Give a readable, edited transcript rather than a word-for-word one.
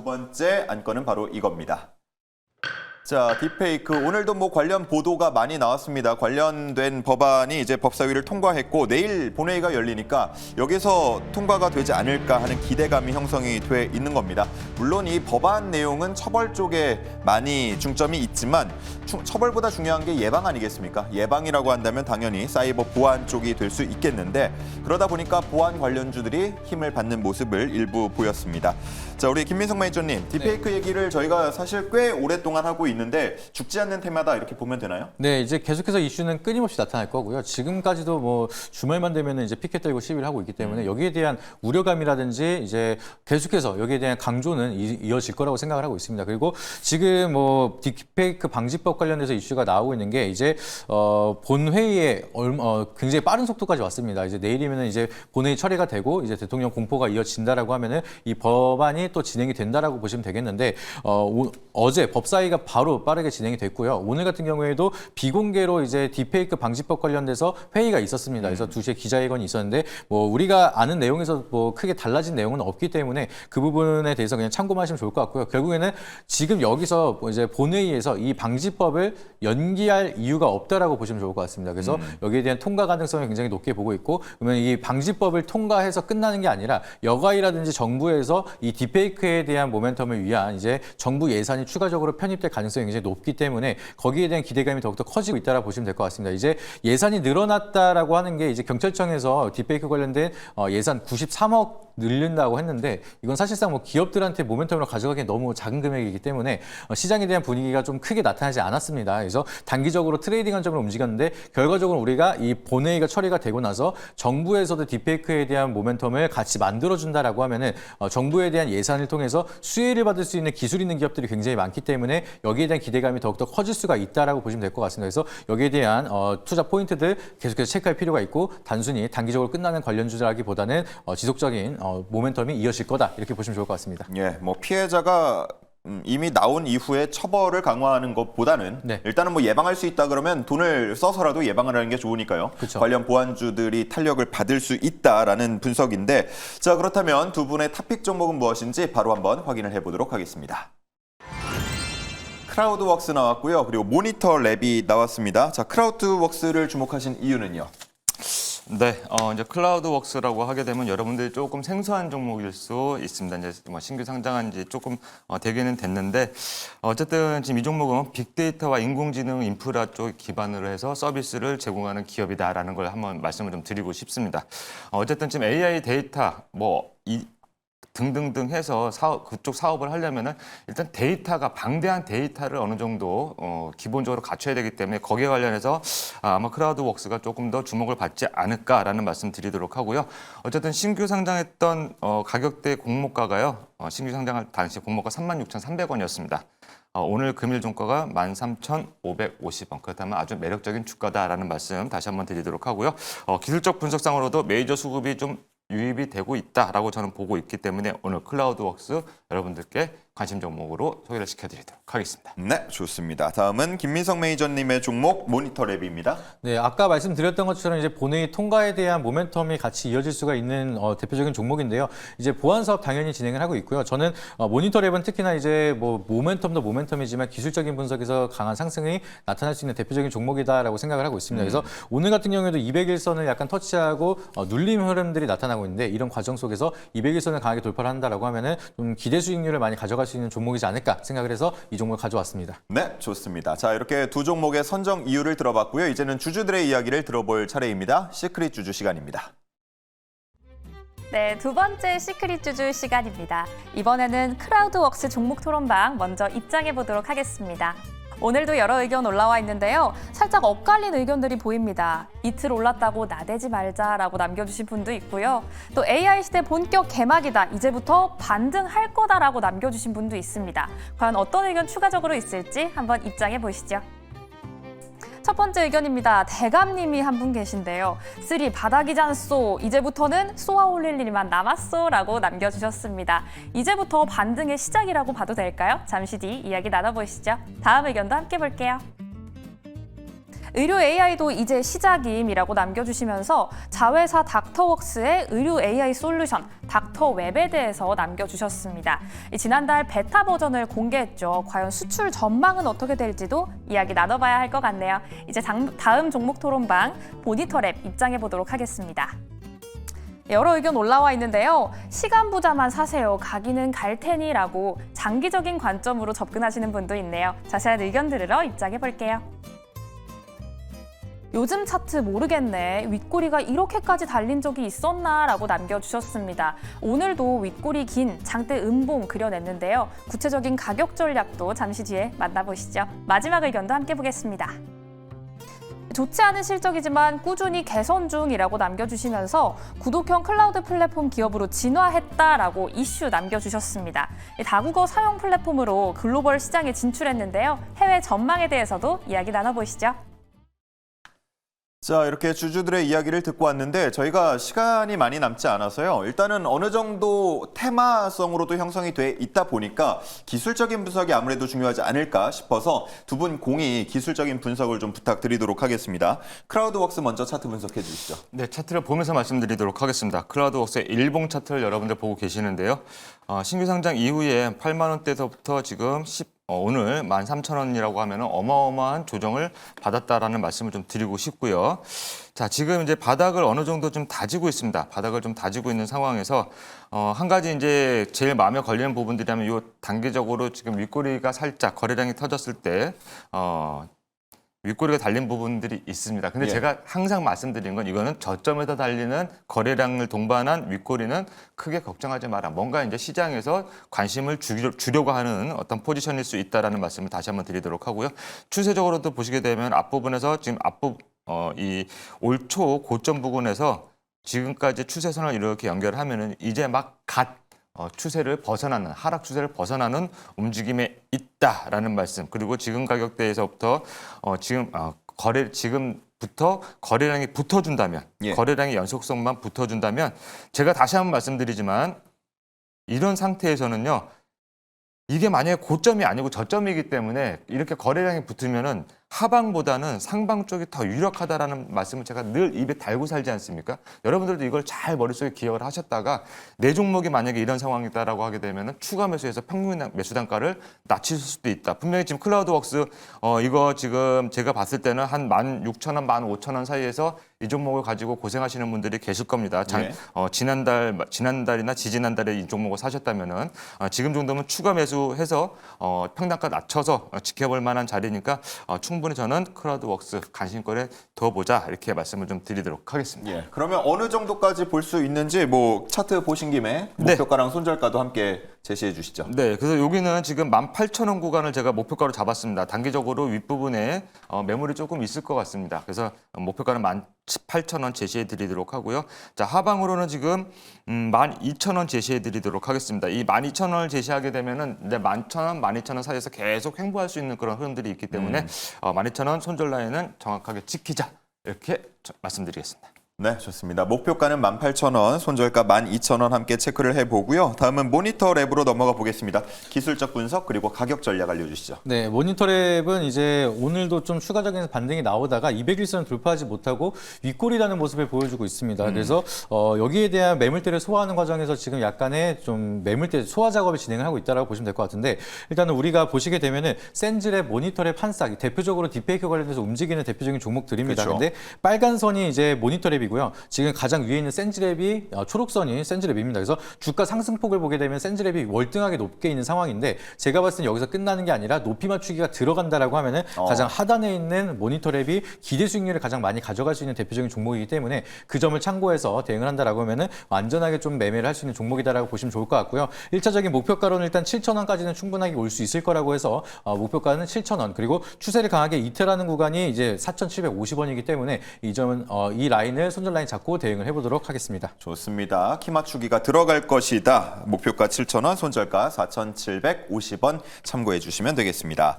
번째 안건은 바로 이겁니다. 자, 딥페이크 오늘도 관련 보도가 많이 나왔습니다. 관련된 법안이 이제 법사위를 통과했고 내일 본회의가 열리니까 여기서 통과가 되지 않을까 하는 기대감이 형성이 돼 있는 겁니다. 물론 이 법안 내용은 처벌 쪽에 많이 중점이 있지만 처벌보다 중요한 게 예방 아니겠습니까? 예방이라고 한다면 당연히 사이버 보안 쪽이 될 수 있겠는데 그러다 보니까 보안 관련주들이 힘을 받는 모습을 일부 보였습니다. 자, 우리 김민석 매니저님, 딥페이크 얘기를 저희가 사실 꽤 오랫동안 하고 있는데 죽지 않는 테마다 이렇게 보면 되나요? 네, 이제 계속해서 이슈는 끊임없이 나타날 거고요. 지금까지도 뭐 주말만 되면 이제 피켓 들고 시위를 하고 있기 때문에 여기에 대한 우려감이라든지 이제 계속해서 여기에 대한 강조는 이어질 거라고 생각을 하고 있습니다. 그리고 지금 뭐 딥페이크 방지법 관련해서 이슈가 나오고 있는 게 이제 본회의에 굉장히 빠른 속도까지 왔습니다. 이제 내일이면은 이제 본회의 처리가 되고 이제 대통령 공포가 이어진다라고 하면은 이 법안이 또 진행이 된다라고 보시면 되겠는데 어제 법사위가 바로 빠르게 진행이 됐고요. 오늘 같은 경우에도 비공개로 이제 딥페이크 방지법 관련돼서 회의가 있었습니다. 그래서 2시에 기자회견이 있었는데 뭐 우리가 아는 내용에서 뭐 크게 달라진 내용은 없기 때문에 그 부분에 대해서 그냥 참고만 하시면 좋을 것 같고요. 결국에는 지금 여기서 이제 본회의에서 이 방지법을 연기할 이유가 없다라고 보시면 좋을 것 같습니다. 그래서 여기에 대한 통과 가능성을 굉장히 높게 보고 있고 그러면 이 방지법을 통과해서 끝나는 게 아니라 여가위라든지 정부에서 이 딥페이크에 대한 모멘텀을 위한 이제 정부 예산이 추가적으로 편입될 가능성이 굉장히 높기 때문에 거기에 대한 기대감이 더욱더 커지고 있다라고 보시면 될 것 같습니다. 이제 예산이 늘어났다라고 하는 게 이제 경찰청에서 딥페이크 관련된 예산 93억 늘린다고 했는데 이건 사실상 뭐 기업들한테 모멘텀으로 가져가기엔 너무 작은 금액이기 때문에 시장에 대한 분위기가 좀 크게 나타나지 않았습니다. 그래서 단기적으로 트레이딩 관점으로 움직였는데 결과적으로 우리가 이 본회의가 처리가 되고 나서 정부에서도 딥페이크에 대한 모멘텀을 같이 만들어준다라고 하면은 정부에 대한 예산을 통해서 수혜를 받을 수 있는 기술 있는 기업들이 굉장히 많기 때문에 여기에 대한 기대감이 더욱더 커질 수가 있다라고 보시면 될 것 같습니다. 그래서 여기에 대한 투자 포인트들 계속해서 체크할 필요가 있고 단순히 단기적으로 끝나는 관련주라기보다는 지속적인 모멘텀이 이어질 거다 이렇게 보시면 좋을 것 같습니다. 예, 뭐 피해자가 이미 나온 이후에 처벌을 강화하는 것보다는 일단은 뭐 예방할 수 있다 그러면 돈을 써서라도 예방을 하는 게 좋으니까요. 그쵸. 관련 보안주들이 탄력을 받을 수 있다라는 분석인데 자, 그렇다면 두 분의 탑픽 종목은 무엇인지 바로 한번 확인을 해보도록 하겠습니다. 크라우드웍스 나왔고요. 그리고 모니터 랩이 나왔습니다. 자, 크라우드웍스를 주목하신 이유는요? 네, 이제 클라우드웍스라고 하게 되면 여러분들이 조금 생소한 종목일 수 있습니다. 이제 뭐 신규 상장한 지 조금 되기는 됐는데 어쨌든 지금 이 종목은 빅데이터와 인공지능 인프라 쪽 기반으로 해서 서비스를 제공하는 기업이다라는 걸 한번 말씀을 좀 드리고 싶습니다. 어쨌든 지금 AI 데이터 등등등 해서 그쪽 사업을 하려면은 일단 데이터가 방대한 데이터를 어느 정도 기본적으로 갖춰야 되기 때문에 거기에 관련해서 아마 크라우드웍스가 조금 더 주목을 받지 않을까라는 말씀 드리도록 하고요. 어쨌든 신규 상장했던 가격대 공모가가요. 신규 상장할 당시 공모가 36,300원이었습니다. 오늘 금일 종가가 13,550원. 그렇다면 아주 매력적인 주가다라는 말씀 다시 한번 드리도록 하고요. 기술적 분석상으로도 메이저 수급이 좀 유입이 되고 있다라고 저는 보고 있기 때문에 오늘 클라우드웍스 여러분들께 관심 종목으로 소개를 시켜드리도록 하겠습니다. 네, 좋습니다. 다음은 김민석 매니저님의 종목 모니터 랩입니다. 네, 아까 말씀드렸던 것처럼 이제 본회의 통과에 대한 모멘텀이 같이 이어질 수가 있는 대표적인 종목인데요. 이제 보안 사업 당연히 진행을 하고 있고요. 저는 모니터 랩은 특히나 이제 뭐 모멘텀도 모멘텀이지만 기술적인 분석에서 강한 상승이 나타날 수 있는 대표적인 종목이다라고 생각을 하고 있습니다. 그래서 오늘 같은 경우에도 200일선을 약간 터치하고 눌림 흐름들이 나타나고 있는데 이런 과정 속에서 200일선을 강하게 돌파를 한다라고 하면은 좀 기대 수익률을 많이 가져갈 수 있는 종목이지 않을까 생각을 해서 이 종목을 가져왔습니다. 네, 좋습니다. 자, 이렇게 두 종목의 선정 이유를 들어봤고요. 이제는 주주들의 이야기를 들어볼 차례입니다. 시크릿 주주 시간입니다. 네, 두 번째 시크릿 주주 시간입니다. 이번에는 크라우드웍스 종목 토론방 먼저 입장해 보도록 하겠습니다. 오늘도 여러 의견 올라와 있는데요. 살짝 엇갈린 의견들이 보입니다. 이틀 올랐다고 나대지 말자라고 남겨주신 분도 있고요. 또 AI 시대 본격 개막이다. 이제부터 반등할 거다라고 남겨주신 분도 있습니다. 과연 어떤 의견 추가적으로 있을지 한번 입장해 보시죠. 첫 번째 의견입니다. 대감님이 한 분 계신데요. 쓰리 바닥이잖소. 이제부터는 쏘아 올릴 일만 남았소 라고 남겨주셨습니다. 이제부터 반등의 시작이라고 봐도 될까요? 잠시 뒤 이야기 나눠보시죠. 다음 의견도 함께 볼게요. 의료 AI도 이제 시작임이라고 남겨주시면서 자회사 닥터웍스의 의료 AI 솔루션 닥터웹에 대해서 남겨주셨습니다. 지난달 베타 버전을 공개했죠. 과연 수출 전망은 어떻게 될지도 이야기 나눠봐야 할 것 같네요. 이제 다음 종목 토론방 모니터랩 입장해 보도록 하겠습니다. 여러 의견 올라와 있는데요. 시간 부자만 사세요. 가기는 갈 테니라고 장기적인 관점으로 접근하시는 분도 있네요. 자세한 의견 들으러 입장해 볼게요. 요즘 차트 모르겠네. 윗꼬리가 이렇게까지 달린 적이 있었나라고 남겨주셨습니다. 오늘도 윗꼬리 긴 장대 음봉 그려냈는데요. 구체적인 가격 전략도 잠시 뒤에 만나보시죠. 마지막 의견도 함께 보겠습니다. 좋지 않은 실적이지만 꾸준히 개선 중이라고 남겨주시면서 구독형 클라우드 플랫폼 기업으로 진화했다라고 이슈 남겨주셨습니다. 다국어 사용 플랫폼으로 글로벌 시장에 진출했는데요. 해외 전망에 대해서도 이야기 나눠보시죠. 자, 이렇게 주주들의 이야기를 듣고 왔는데 저희가 시간이 많이 남지 않아서요. 일단은 어느 정도 테마성으로도 형성이 돼 있다 보니까 기술적인 분석이 아무래도 중요하지 않을까 싶어서 두 분 공히 기술적인 분석을 좀 부탁드리도록 하겠습니다. 크라우드웍스 먼저 차트 분석해 주시죠. 네, 차트를 보면서 말씀드리도록 하겠습니다. 클라우드웍스의 일봉 차트를 여러분들 보고 계시는데요. 신규 상장 이후에 8만 원대서부터 지금 오늘 13,000원이라고 하면 어마어마한 조정을 받았다라는 말씀을 좀 드리고 싶고요. 자, 지금 이제 바닥을 어느 정도 좀 다지고 있습니다. 바닥을 좀 다지고 있는 상황에서 한 가지 이제 제일 마음에 걸리는 부분들이라면 요 단기적으로 지금 윗꼬리가 살짝 거래량이 터졌을 때 윗꼬리가 달린 부분들이 있습니다. 근데 예. 제가 항상 말씀드린 건 이거는 저점에서 달리는 거래량을 동반한 윗꼬리는 크게 걱정하지 마라. 뭔가 이제 시장에서 관심을 주려고 하는 어떤 포지션일 수 있다라는 말씀을 다시 한번 드리도록 하고요. 추세적으로도 보시게 되면 앞부분에서 지금 이 올 초 고점 부근에서 지금까지 추세선을 이렇게 연결하면은 이제 막 추세를 벗어나는 하락 추세를 벗어나는 움직임에 있다라는 말씀. 그리고 지금 가격대에서부터 지금부터 거래량이 붙어준다면 예. 거래량의 연속성만 붙어준다면 제가 다시 한번 말씀드리지만 이런 상태에서는요. 이게 만약에 고점이 아니고 저점이기 때문에 이렇게 거래량이 붙으면은 하방보다는 상방 쪽이 더 유력하다라는 말씀을 제가 늘 입에 달고 살지 않습니까? 여러분들도 이걸 잘 머릿속에 기억을 하셨다가 내 종목이 만약에 이런 상황이다라고 하게 되면은 추가 매수해서 평균 매수 단가를 낮추실 수도 있다. 분명히 지금 클라우드웍스 이거 지금 제가 봤을 때는 한 16,000원, 15,000원 사이에서 이 종목을 가지고 고생하시는 분들이 계실 겁니다. 네. 지난달이나 지지난달에 이 종목을 사셨다면은 지금 정도면 추가 매수해서 평단가 낮춰서 지켜볼 만한 자리니까 충분히 저는 클라우드웍스 간신거래 더 보자 이렇게 말씀을 좀 드리도록 하겠습니다. 예. 그러면 어느 정도까지 볼 수 있는지 뭐 차트 보신 김에 목표가랑 손절가도 함께 제시해 주시죠. 네, 그래서 여기는 지금 18,000원 구간을 제가 목표가로 잡았습니다. 단기적으로 윗부분에 매물이 조금 있을 것 같습니다. 그래서 목표가는 18,000원 제시해 드리도록 하고요. 자, 하방으로는 지금 12,000원 제시해 드리도록 하겠습니다. 이 12,000원을 제시하게 되면은 이제 11,000원, 12,000원 사이에서 계속 횡보할 수 있는 그런 흐름들이 있기 때문에 12,000원 손절 라인은 정확하게 지키자. 이렇게 말씀드리겠습니다. 네, 좋습니다. 목표가는 18,000원, 손절가 12,000원 함께 체크를 해보고요. 다음은 모니터랩으로 넘어가 보겠습니다. 기술적 분석 그리고 가격 전략 알려주시죠. 네, 모니터랩은 이제 오늘도 좀 추가적인 반등이 나오다가 200일선 돌파하지 못하고 윗골이라는 모습을 보여주고 있습니다. 그래서 여기에 대한 매물대를 소화하는 과정에서 지금 약간의 좀 매물대 소화 작업을 진행을 하고 있다고 보시면 될 것 같은데 일단은 우리가 보시게 되면은 센즈랩, 모니터랩, 한싹 대표적으로 딥페이크 관련해서 움직이는 대표적인 종목들입니다. 그렇죠. 근데 빨간 선이 이제 모니터랩이 고요. 지금 가장 위에 있는 센즈랩이 초록선이 센즈랩입니다. 그래서 주가 상승폭을 보게 되면 센즈랩이 월등하게 높게 있는 상황인데 제가 봤을 때 여기서 끝나는 게 아니라 높이 맞추기가 들어간다라고 하면은 가장 하단에 있는 모니터랩이 기대 수익률을 가장 많이 가져갈 수 있는 대표적인 종목이기 때문에 그 점을 참고해서 대응을 한다라고 하면은 완전하게 좀 매매를 할 수 있는 종목이다라고 보시면 좋을 것 같고요. 1차적인 목표가로는 일단 7,000원까지는 충분하게 올 수 있을 거라고 해서 목표가는 7,000원 그리고 추세를 강하게 이탈하는 구간이 이제 4,750원이기 때문에 이 점은 이 라인을 손절 라인 잡고 대응을 해보도록 하겠습니다. 좋습니다. 키 맞추기가 들어갈 것이다. 목표가 7,000원, 손절가 4,750원 참고해 주시면 되겠습니다.